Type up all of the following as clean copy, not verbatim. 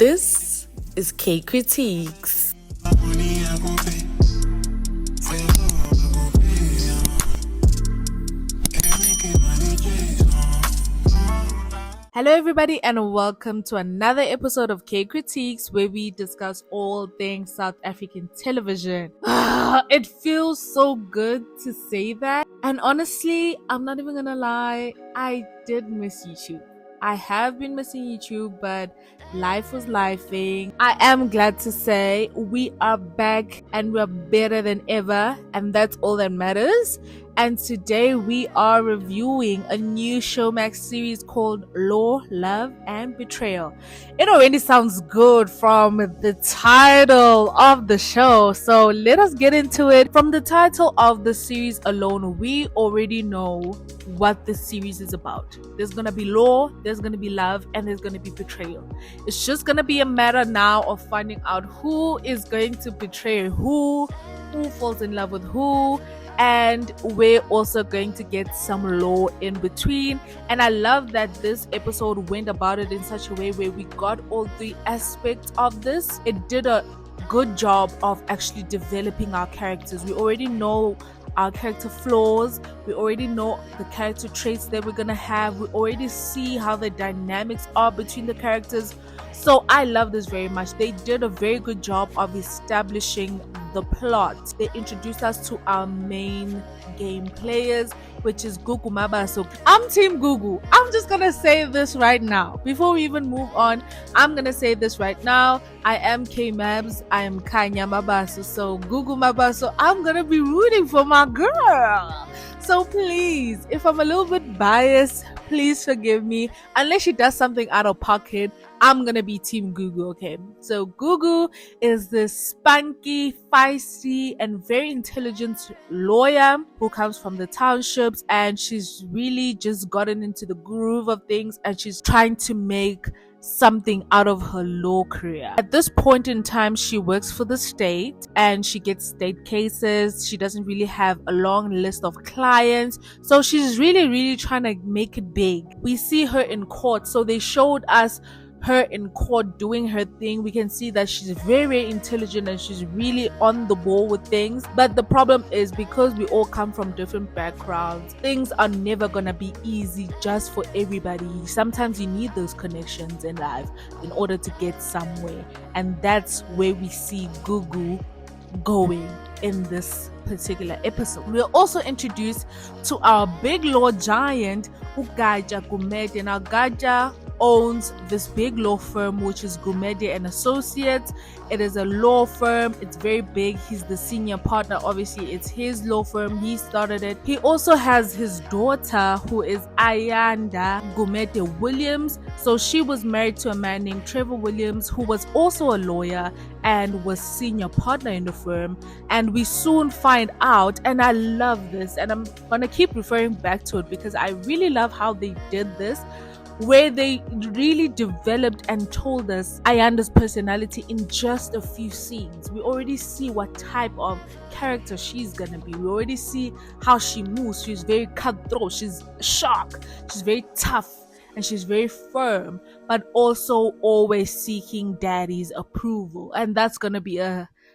This is Kay Kritiques. Hello everybody and welcome to another episode of Kay Kritiques, where we discuss all things South African television. It feels so good to say that, and honestly, I'm not even gonna lie, I did miss YouTube. I have been missing YouTube, but life was lifing. I am glad to say we are back and we're better than ever, and that's all that matters. And today we are reviewing a new Showmax series called Law, Love and Betrayal. It already sounds good from the title of the show, so let us get into it. From the title of the series alone, we already know what the series is about. There's gonna be law, there's gonna be love, and there's gonna be betrayal. It's just gonna be a matter now of finding out who is going to betray who falls in love with who, and we're also going to get some law in between. And I love that this episode went about it in such a way where we got all three aspects of this. It did a good job of actually developing our characters. We already know our character flaws, we already know the character traits that we're gonna have, we already see how the dynamics are between the characters. So I love this very much. They did a very good job of establishing the plot. They introduced us to our main game players, which is Gugu Mabaso. I'm Team Gugu. I'm just gonna say this right now. Before we even move on, I'm gonna say this right now. I am K Mabs. I am Kanya Mabaso. So Gugu Mabaso, I'm gonna be rooting for my girl. So please, if I'm a little bit biased, please forgive me. Unless she does something out of pocket, I'm gonna be Team Gugu, okay? So Gugu is this spunky, feisty, and very intelligent lawyer who comes from the townships, and she's really just gotten into the groove of things, and she's trying to make something out of her law career. At this point in time, she works for the state and she gets state cases. She doesn't really have a long list of clients, so she's really trying to make it big. We see her in court, so they showed us her in court doing her thing. We can see that she's very intelligent and she's really on the ball with things. But the problem is, because we all come from different backgrounds, things are never gonna be easy just for everybody. Sometimes you need those connections in life in order to get somewhere, and that's where we see Gugu going in this particular episode. We're also introduced to our big law giant, Gatsha Gumede. Now Gatsha owns this big law firm, which is Gumede and Associates. It is a law firm. It's very big. He's the senior partner. Obviously, it's his law firm. He started it. He also has his daughter, who is Ayanda Gumede-Williams. So she was married to a man named Trevor Williams, who was also a lawyer and was senior partner in the firm. And we soon find out, and I love this, and I'm gonna keep referring back to it because I really love how they did this, where they really developed and told us Ayanda's personality in just a few scenes. We already see what type of character she's gonna be. We already see how she moves. She's very cutthroat, she's sharp, she's very tough, and she's very firm, but also always seeking daddy's approval. And that's gonna be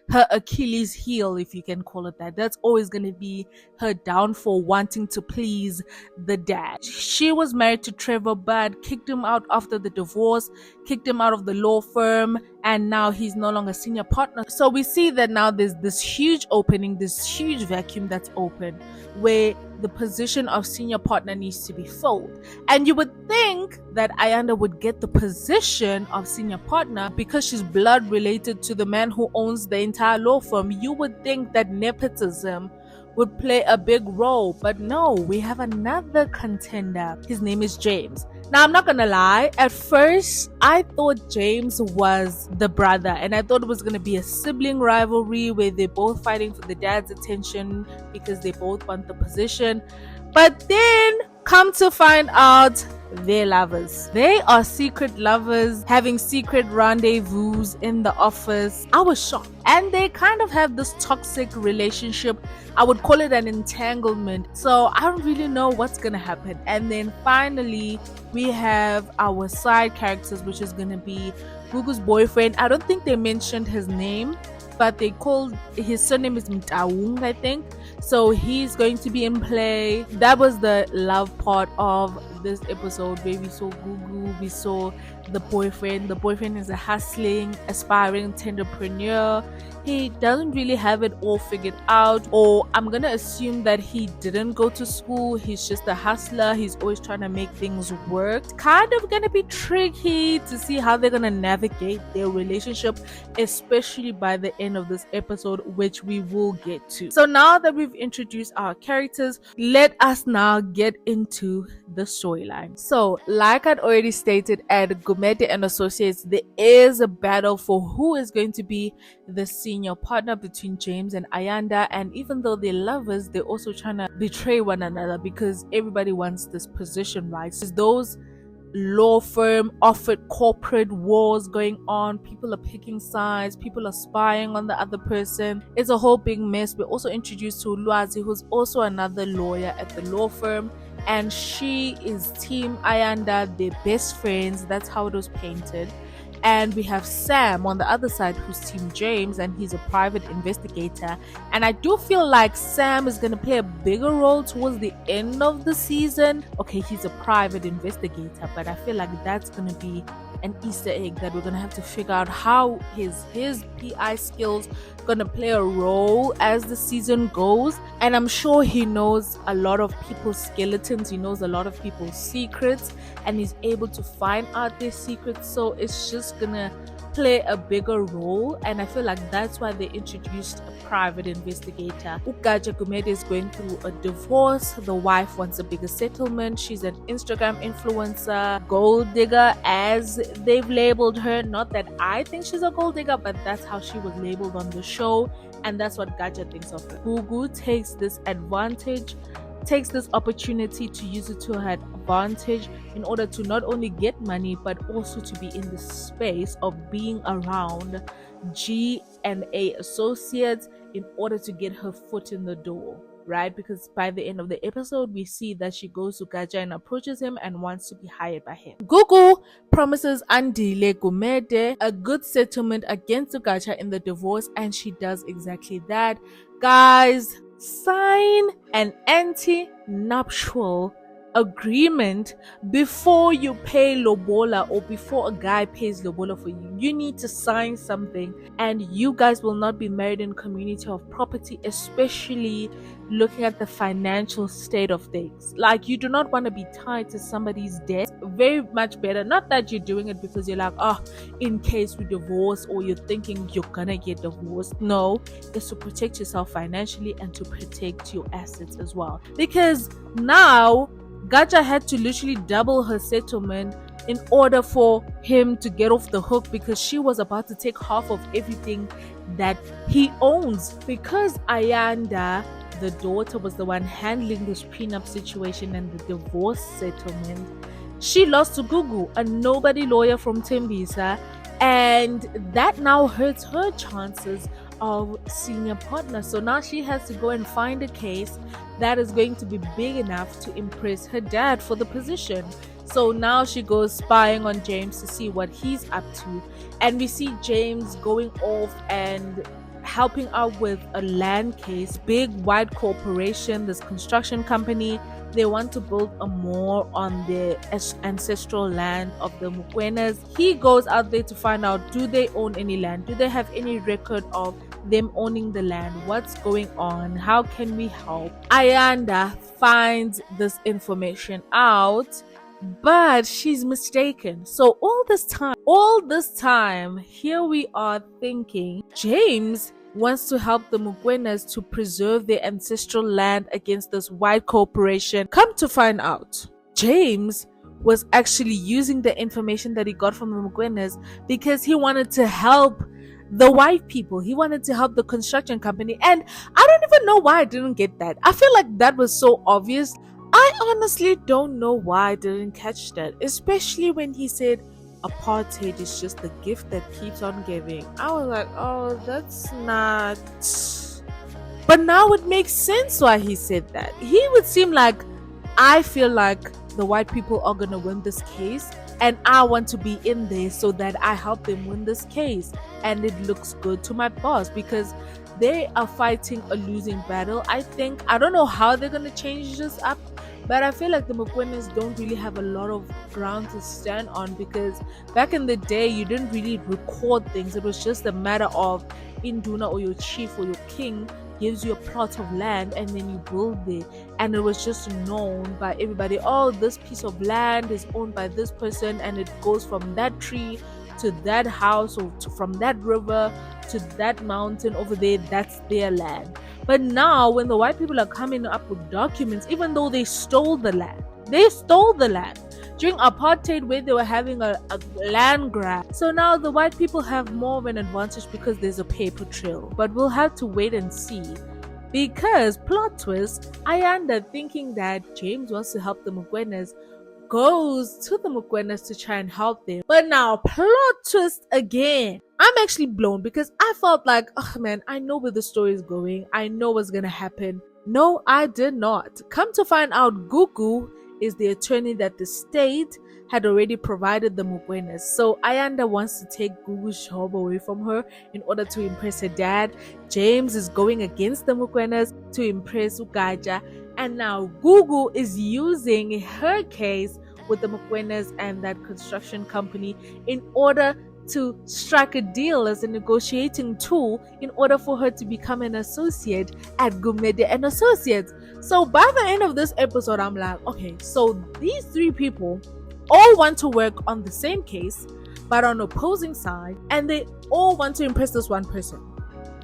her Achilles heel, if you can call it that. That's always going to be her downfall, wanting to please the dad. She was married to Trevor, but kicked him out after the divorce, kicked him out of the law firm, and now he's no longer senior partner. So we see that now there's this huge opening, this huge vacuum that's open, where the position of senior partner needs to be filled. And you would think that Ayanda would get the position of senior partner because she's blood related to the man who owns the entire law firm. You would think that nepotism would play a big role, but no, we have another contender. His name is James. Now, I'm not gonna lie, at first I thought James was the brother, and I thought it was gonna be a sibling rivalry where they're both fighting for the dad's attention because they both want the position. But then come to find out, they're lovers. They are secret lovers, having secret rendezvous in the office. I was shocked. And they kind of have this toxic relationship. I would call it an entanglement. So I don't really know what's gonna happen. And then finally we have our side characters, which is gonna be Gugu's boyfriend. I don't think they mentioned his name, but they called his surname is Mtaung, I think. So he's going to be in play. That was the love part of this episode where we saw Gugu, we saw the boyfriend. The boyfriend is a hustling, aspiring entrepreneur. He doesn't really have it all figured out, or I'm gonna assume that he didn't go to school. He's just a hustler. He's always trying to make things work. It's kind of gonna be tricky to see how they're gonna navigate their relationship, especially by the end of this episode, which we will get to. So now that we've introduced our characters, let us now get into the storyline. So like I'd already stated, at Gumede and Associates, there is a battle for who is going to be the senior partner between James and Ayanda, and even though they're lovers, they're also trying to betray one another because everybody wants this position, right? So those law firm offered corporate wars going on. People are picking sides, people are spying on the other person. It's a whole big mess. We're also introduced to Lwazi, who's also another lawyer at the law firm, and she is team Ayanda. They're best friends. That's how it was painted. And we have Sam on the other side, who's team James, and he's a private investigator. And I do feel like Sam is going to play a bigger role towards the end of the season. Okay, he's a private investigator, but I feel like that's going to be an Easter egg that we're going to have to figure out how his PI skills going to play a role as the season goes. And I'm sure he knows a lot of people's skeletons, he knows a lot of people's secrets, and he's able to find out their secrets. So it's just gonna play a bigger role, and I feel like that's why they introduced a private investigator. Gatsha Gumede is going through a divorce. The wife wants a bigger settlement. She's an Instagram influencer, gold digger as they've labeled her. Not that I think she's a gold digger, but that's how she was labeled on the show, and that's what Gatsha thinks of her. Gugu takes this opportunity to use it to her advantage in order to not only get money but also to be in the space of being around G&A Associates in order to get her foot in the door, right? Because by the end of the episode we see that she goes to Gatsha and approaches him and wants to be hired by him. Gugu promises Andile Gumede a good settlement against Gatsha in the divorce, and she does exactly that. Guys, sign an anti-nuptial agreement before you pay lobola, or before a guy pays lobola for you. You need to sign something, and you guys will not be married in community of property, especially looking at the financial state of things. Like, you do not want to be tied to somebody's debt. Very much better, not that you're doing it because you're like, oh, in case we divorce, or you're thinking you're gonna get divorced. No, it's to protect yourself financially and to protect your assets as well, because now Gatsha had to literally double her settlement in order for him to get off the hook, because she was about to take half of everything that he owns. Because Ayanda, the daughter, was the one handling this prenup situation and the divorce settlement, she lost to Gugu, a nobody lawyer from Tembisa, and that now hurts her chances of senior partner. So now she has to go and find a case that is going to be big enough to impress her dad for the position. So now she goes spying on James to see what he's up to, and we see James going off and helping out with a land case. Big white corporation, this construction company, they want to build a mall on the ancestral land of the Mukwenas. He goes out there to find out, do they own any land? Do they have any record of them owning the land? What's going on? How can we help? Ayanda finds this information out, but she's mistaken. So all this time, here we are thinking James wants to help the Mukwenas to preserve their ancestral land against this white corporation. Come to find out, James was actually using the information that he got from the Mukwenas because he wanted to help the white people. He wanted to help the construction company, and I don't even know why I didn't get that. I feel like that was so obvious. I honestly don't know why I didn't catch that, especially when he said apartheid is just the gift that keeps on giving. I was like, oh, that's not... But now it makes sense why he said that. He would seem like, I feel like the white people are gonna win this case and I want to be in there so that I help them win this case, and it looks good to my boss because they are fighting a losing battle. I don't know how they're gonna change this up, but I feel like the Mokwenes don't really have a lot of ground to stand on, because back in the day you didn't really record things. It was just a matter of Induna or your chief or your king gives you a plot of land and then you build there, and it was just known by everybody, oh, this piece of land is owned by this person, and it goes from that tree to that house, or from that river to that mountain over there, that's their land. But now when the white people are coming up with documents, even though they stole the land during apartheid, where they were having a land grab. So now the white people have more of an advantage because there's a paper trail. But we'll have to wait and see, because plot twist, Ayanda, thinking that James wants to help the Mokwenes, goes to the Mokwenes to try and help them. But now plot twist again. I'm actually blown because I felt like, oh man, I know where the story is going. I know what's gonna happen. No, I did not. Come to find out, Gugu is the attorney that the state had already provided the Mokwenes. So Ayanda wants to take Gugu's job away from her in order to impress her dad. James is going against the Mokwenes to impress Gatsha. And now Gugu is using her case with the Mokwenes and that construction company in order to strike a deal as a negotiating tool in order for her to become an associate at Gumede and Associates. So by the end of this episode, I'm like, okay, so these three people all want to work on the same case but on opposing sides, and they all want to impress this one person.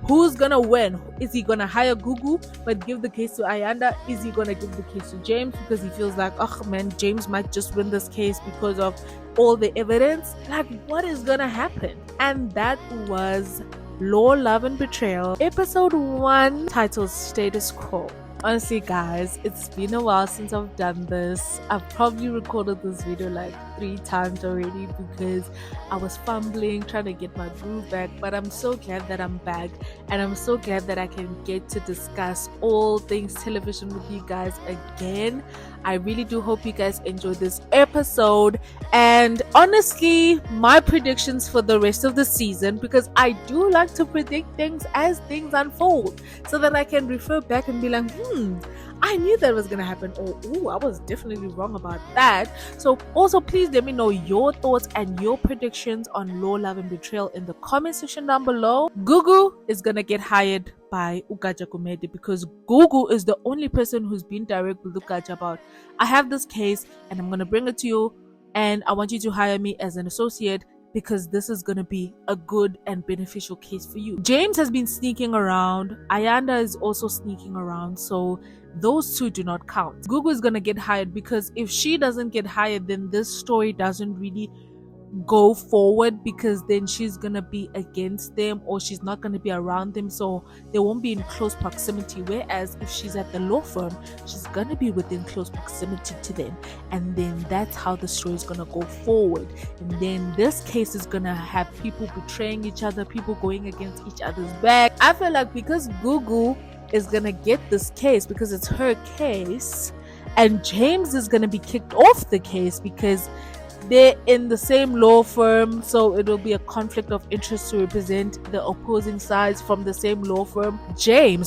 Who's gonna win? Is he gonna hire Gugu but give the case to Ayanda? Is he gonna give the case to James because he feels like, oh man, James might just win this case because of all the evidence? Like, what is gonna happen? And that was Law, Love and Betrayal, episode 1, titled Status Quo. Honestly guys, it's been a while since I've done this. I've probably recorded this video like 3 times already because I was fumbling trying to get my groove back, but I'm so glad that I'm back, and I'm so glad that I can get to discuss all things television with you guys again. I really do hope you guys enjoyed this episode, and honestly, my predictions for the rest of the season, because I do like to predict things as things unfold so that I can refer back and be like, I knew that was gonna happen, or ooh, I was definitely wrong about that. So also please let me know your thoughts and your predictions on Law, Love and Betrayal in the comment section down below. Gugu is gonna get hired by Gatsha Gumede because Gugu is the only person who's been direct with Gatsha about, I have this case and I'm gonna bring it to you and I want you to hire me as an associate because this is going to be a good and beneficial case for you. James has been sneaking around. Ayanda is also sneaking around. So those two do not count. Gugu is going to get hired because if she doesn't get hired, then this story doesn't really go forward, because then she's gonna be against them or she's not gonna be around them, so they won't be in close proximity. Whereas if she's at the law firm, she's gonna be within close proximity to them, and then that's how the story is gonna go forward. And then this case is gonna have people betraying each other, people going against each other's back. I feel like because Gugu is gonna get this case because it's her case, and James is gonna be kicked off the case because they're in the same law firm, so it will be a conflict of interest to represent the opposing sides from the same law firm.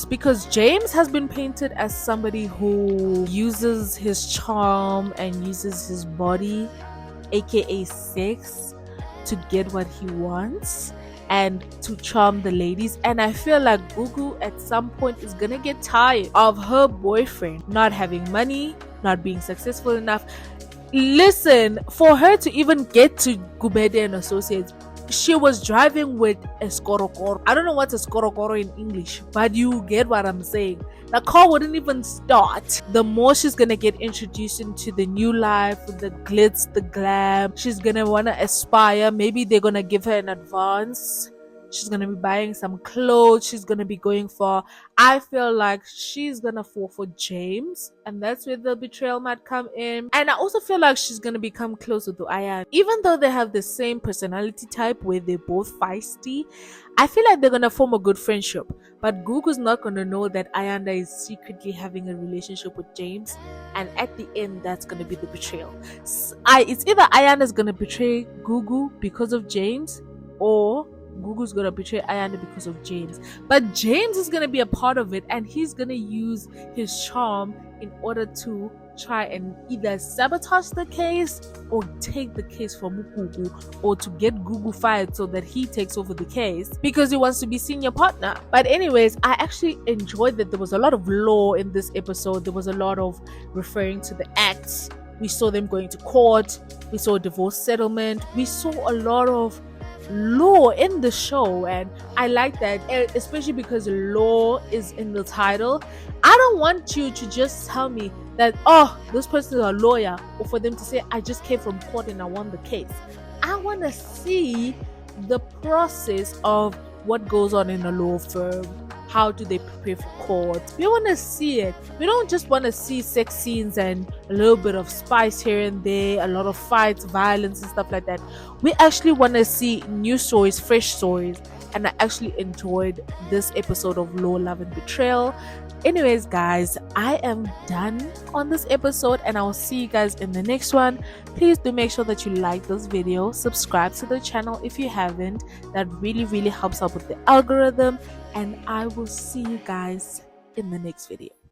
Because James has been painted as somebody who uses his charm and uses his body, aka sex, to get what he wants and to charm the ladies. And I feel like Gugu at some point is gonna get tired of her boyfriend not having money, not being successful enough. Listen, for her to even get to Gumede and Associates, she was driving with a skorokoro. I don't know what's a skorokoro in English, but you get what I'm saying. The car wouldn't even start. The more she's gonna get introduced into the new life, the glitz, the glam, she's gonna wanna aspire. Maybe they're gonna give her an advance She's gonna be buying some clothes. She's gonna be going for. I feel like she's gonna fall for James, and that's where the betrayal might come in. And I also feel like she's gonna become closer to Ayanda, even though they have the same personality type where they're both feisty. I feel like they're gonna form a good friendship, but Gugu's not gonna know that Ayanda is secretly having a relationship with James, and at the end, that's gonna be the betrayal. It's either Ayanda's gonna betray Gugu because of James, or Gugu's gonna betray Ayanda because of James. But James is gonna be a part of it, and he's gonna use his charm in order to try and either sabotage the case or take the case from Gugu, or to get Gugu fired so that he takes over the case because he wants to be senior partner. But anyways, I actually enjoyed that there was a lot of law in this episode. There was a lot of referring to the acts. We saw them going to court. We saw a divorce settlement. We saw a lot of law in the show, and I like that, especially because law is in the title. I don't want you to just tell me that, oh, this person is a lawyer, or for them to say, I just came from court and I won the case. I want to see the process of what goes on in a law firm. How do they prepare for court? We want to see it. We don't just want to see sex scenes and a little bit of spice here and there, a lot of fights, violence and stuff like that. We actually want to see new stories, fresh stories. And I actually enjoyed this episode of Law, Love and Betrayal. Anyways, guys, I am done on this episode, and I'll see you guys in the next one. Please do make sure that you like this video, subscribe to the channel if you haven't. That really helps out with the algorithm, and I will see you guys in the next video.